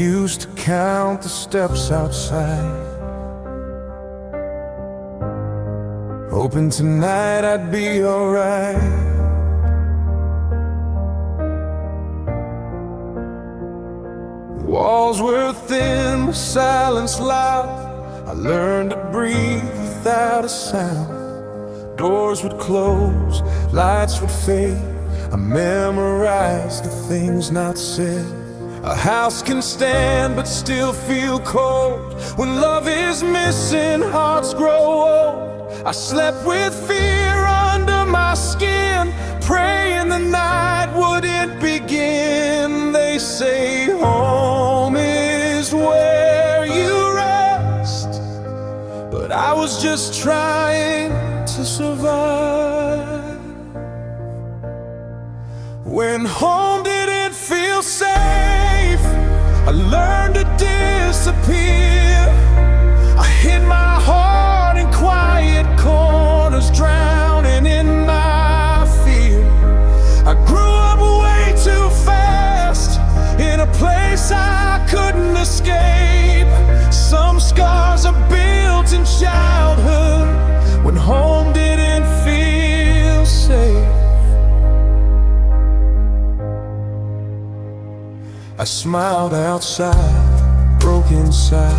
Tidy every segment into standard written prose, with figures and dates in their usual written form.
used to count the steps outside, hoping tonight I'd be alright. Walls were thin, the silence loud. I learned to breathe without a sound. Doors would close, lights would fade. I memorized the things not said. A house can stand but still feel cold. When love is missing, hearts grow old. I slept with fear under my skin, praying the night wouldn't begin. They say home is where you rest, but I was just trying to survive. When home didn't feel safe, I learned to disappear. I hid my heart in quiet corners, drowning in my fear. I grew up way too fast, in a place I couldn't escape. Some scars are built in childhood, when home didn't feel safe. I smiled outside, broke inside,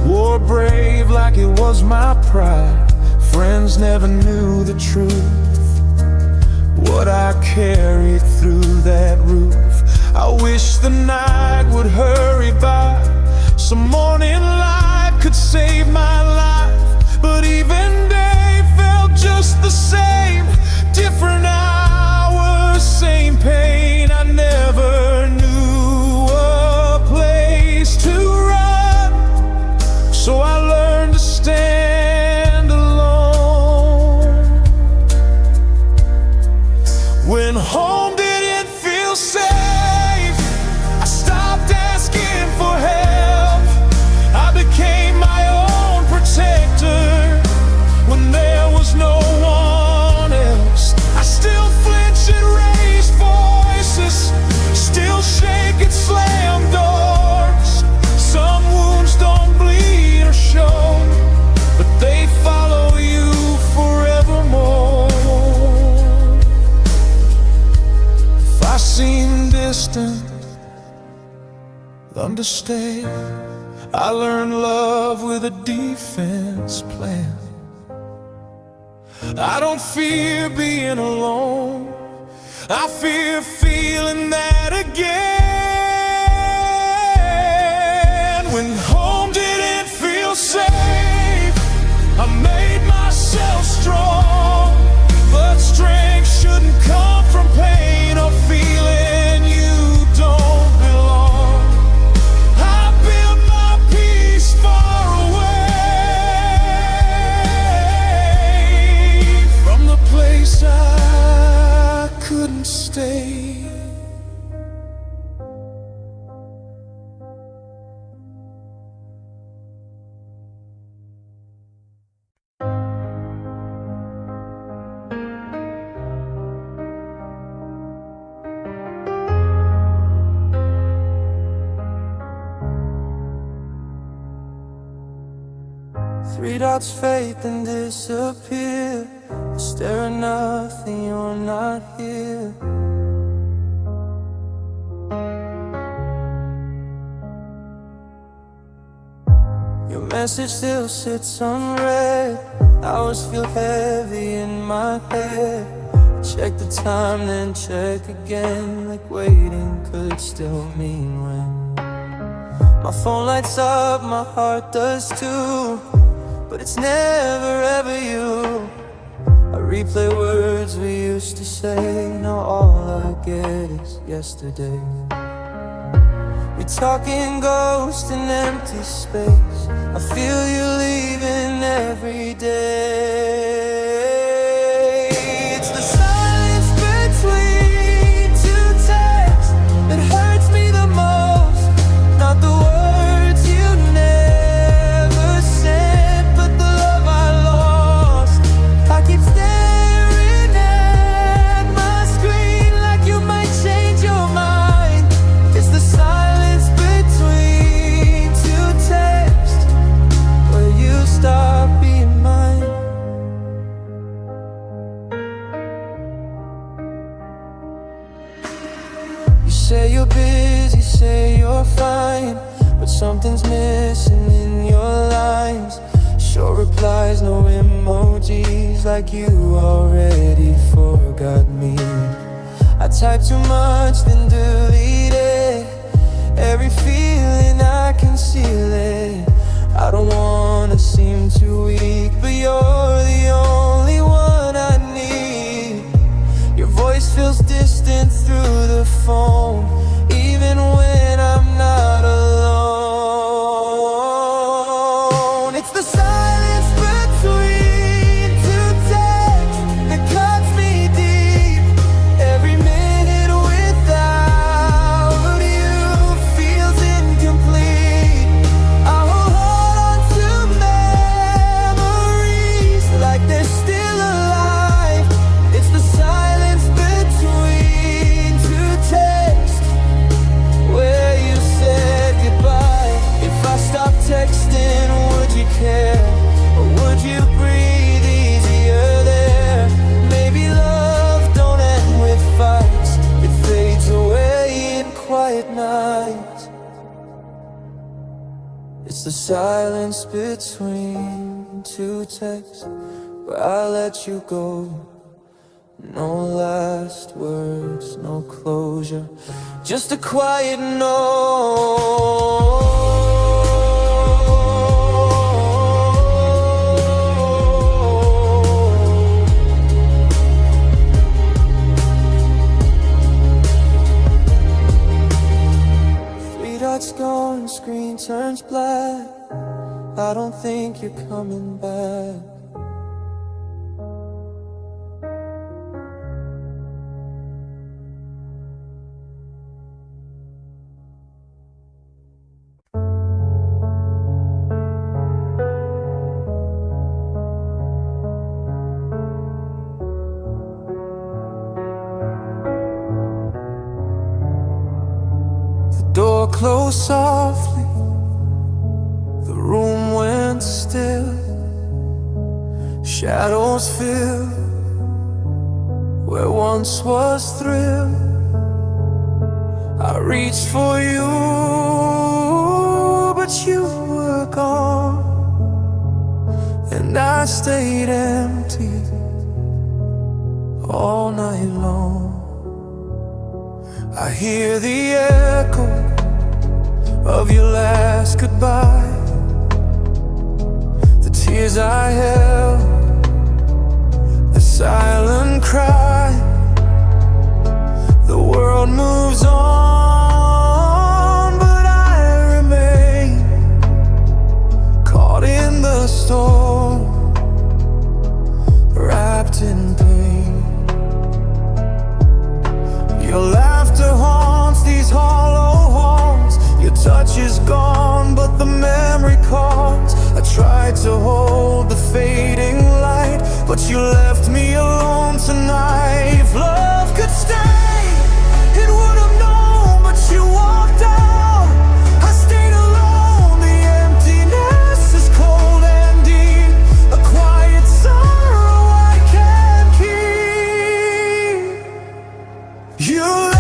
wore brave like it was my pride. Friends never knew the truth, what I carried through that roof. I wish the night would hurry by, some morning light could save my life. But even day felt just the same, different hours, same pain. I never knew a place to run, so I learned to stand alone. When home didn't feel safe, I stopped asking for help. I became my own protector when there was no one else. I still flinch and raise voices, still shake and slam doors. Some wounds don't bleed or show, but they follow you forevermore. If I seem distant, understand, I learned love with a defense plan. I don't fear being alone, I fear feeling that again. When home didn't feel safe, I made myself strong. But strength shouldn't come from pain or feeling you don't belong. I built my peace far away from the place I couldn't stay. Three dots fade then disappear. I stare at nothing, you're not here. Your message still sits unread. Hours feel heavy in my head. Check the time then check again, like waiting could still mean when. My phone lights up, my heart does too, but it's never ever you. I replay words we used to say, now all I get is yesterday. We talk in ghost and empty space. I feel you leaving every day. It's the silence between two texts that hurts me the most, not the words you never said, but the love I lost. I keep staring at my screen like you might change your mind. It's the silence between seems like you already forgot me. I typed too much, then deleted every feeling, I conceal it. I don't wanna seem too weak, but you're the only one I need. Your voice feels distant through the phone, even when I'm not alone. It's the silence between two texts that cuts me deep. Every minute without you feels incomplete. I hold on to memories like they're still alive. It's the silence between two texts where you said goodbye. If I stopped texting, would you care? Or would you breathe easier there? Maybe love don't end with fights, it fades away in quiet nights. It's the silence between two texts where I let you go. No last words, no closure, just a quiet no. 3 dots gone, screen turns black. I don't think you're coming back. Door closed softly, the room went still. Shadows fill where once was thrill. I reached for you, but you were gone, and I stayed empty all night long. I hear the echo of your last goodbye, the tears I held, the silent cry. The world moves on, but I remain caught in the storm, wrapped in pain. Your laughter haunts these hollow halls. Your touch is gone, but the memory calls. I tried to hold the fading light, but you left me alone tonight. If love could stay, it would have known, but you walked out. I stayed alone, the emptiness is cold and deep. A quiet sorrow I can't keep. You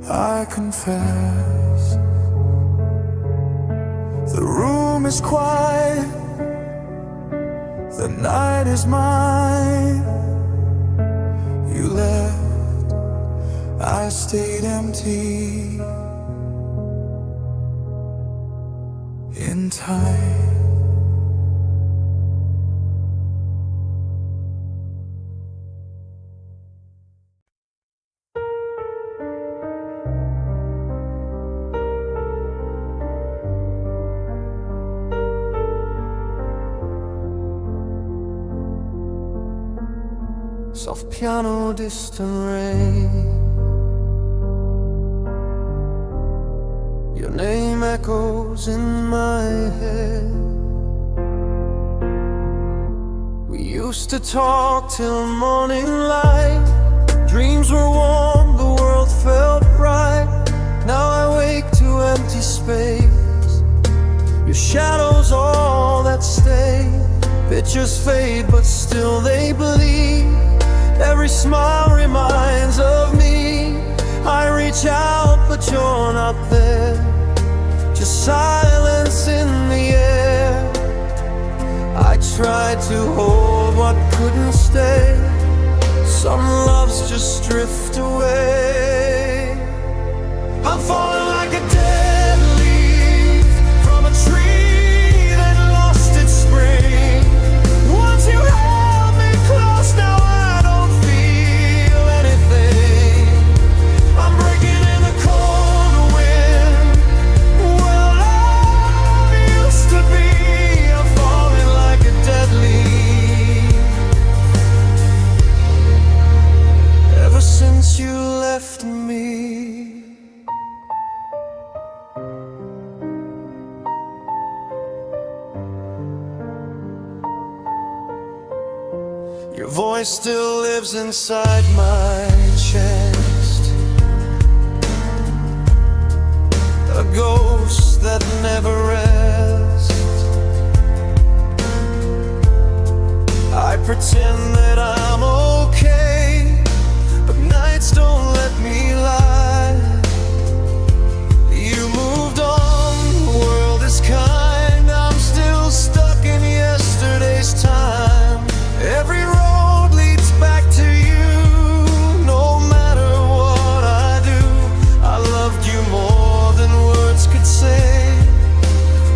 I confess. The room is quiet, the night is mine. You left, I stayed empty in time. Soft piano, distant rain. Your name echoes in my head. We used to talk till morning light. Dreams were warm, the world felt bright. Now I wake to empty space. Your shadow's all that stay. Pictures fade, but still they bleed. Every smile reminds of me. I reach out, but you're not there. Just silence in the air. I tried to hold what couldn't stay. Some loves just drift away. I'm falling like a dead leaf from a tree that lost its spring. Once you held me close, now I don't feel anything. I'm breaking in the cold wind. Well, love used to be. I'm falling like a dead leaf. Ever since you left me, your voice still lives inside my chest. A ghost that never rests. I pretend that I'm okay, but nights don't let me lie. You moved on, the world is kind. I'm still stuck in yesterday's time. Every road leads back to you. No matter what I do, I loved you more than words could say,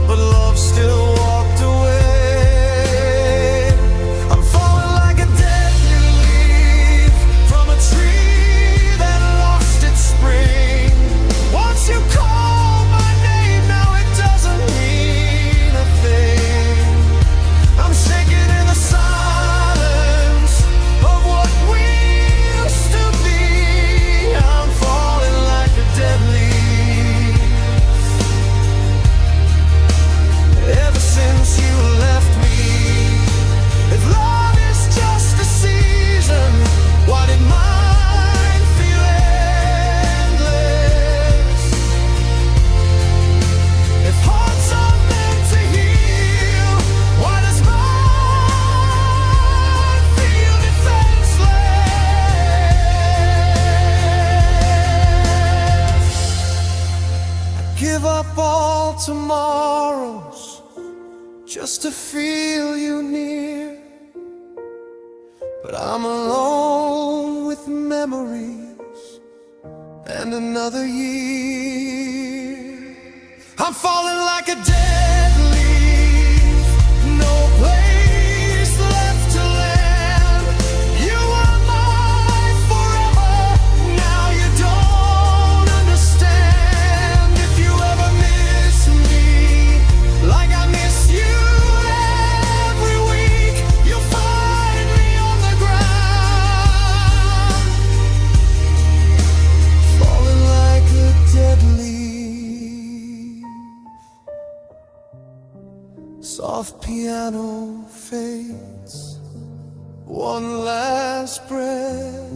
but love still walked away. I'm falling like a dead leaf from a tree that lost its spring. Once you called my name, now it doesn't mean a thing. I'm shaking in the silence of what we used to be. I'm falling like a dead leaf. Ever since you left me, if love is just a season, why did mine feel endless? If hearts are meant to heal, why does mine feel defenseless? I give up all tomorrows just to feel you near, but I'm alone with memories and another year. I'm falling like a dead leaf, no place left to land. You were mine forever, now you don't understand. If you ever miss me like I miss you every week, you'll find me on the ground, falling like a dead leaf. Soft piano fades, one last breath.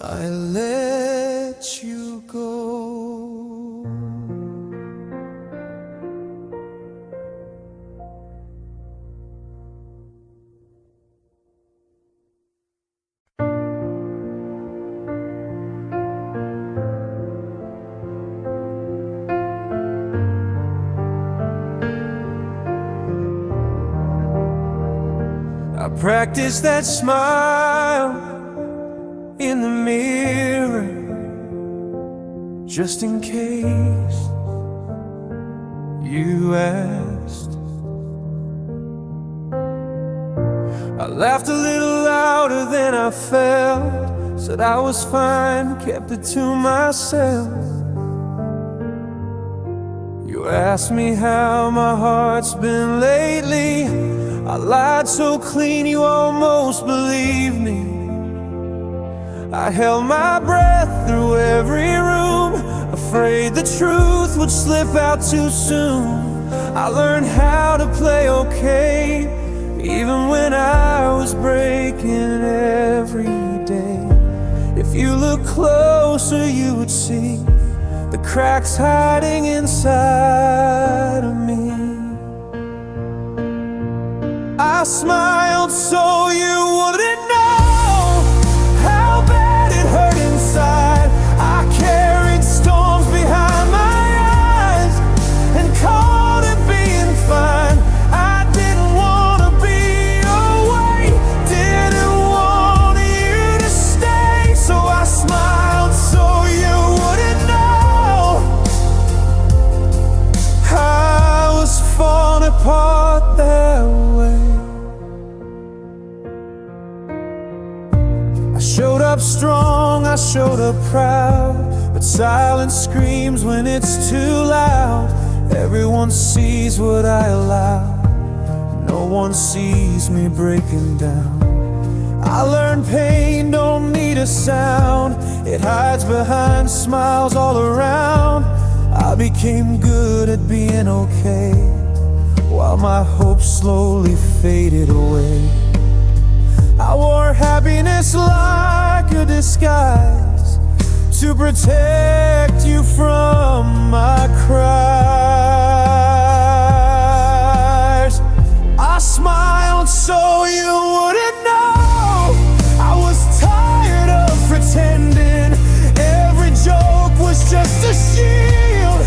I let you go. Practice that smile in the mirror, just in case you asked. I laughed a little louder than I felt, said I was fine, kept it to myself. You asked me how my heart's been lately. I lied so clean you almost believed me. I held my breath through every room, afraid the truth would slip out too soon. I learned how to play okay, even when I was breaking every day. If you look closer you would see the cracks hiding inside of me. I smiled so you wouldn't know how bad it hurt inside. I carried storms behind my eyes and called it being fine. I didn't want to be away, didn't want you to stay, so I smiled so you wouldn't know I was falling apart that way. I showed up strong, I showed up proud, but silence screams when it's too loud. Everyone sees what I allow, no one sees me breaking down. I learned pain don't need a sound, it hides behind smiles all around. I became good at being okay, while my hope slowly faded away. I wore happiness like a disguise to protect you from my cries. I smiled so you wouldn't know I was tired of pretending. Every joke was just a shield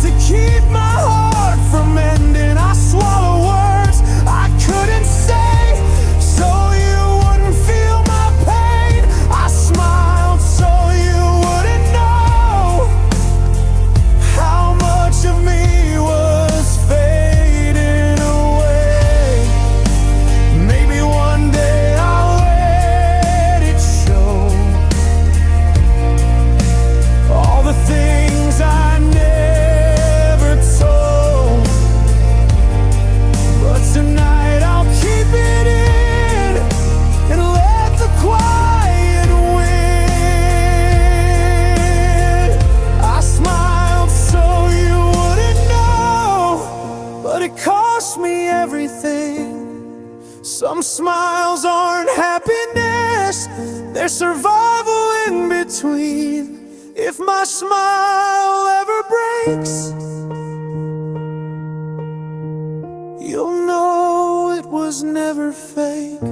to keep my heart from ending. I swallow words I couldn't say, so you wouldn't feel my pain. I smiled so you wouldn't know how much of me was fading away. Maybe one day I'll let it show, all the things I never told. But tonight I'll keep it in and let the quiet win. I smiled so you wouldn't know, but it cost me everything. Some smiles aren't happiness, they're survival in between. If my smile ever breaks, you'll know it was never fake.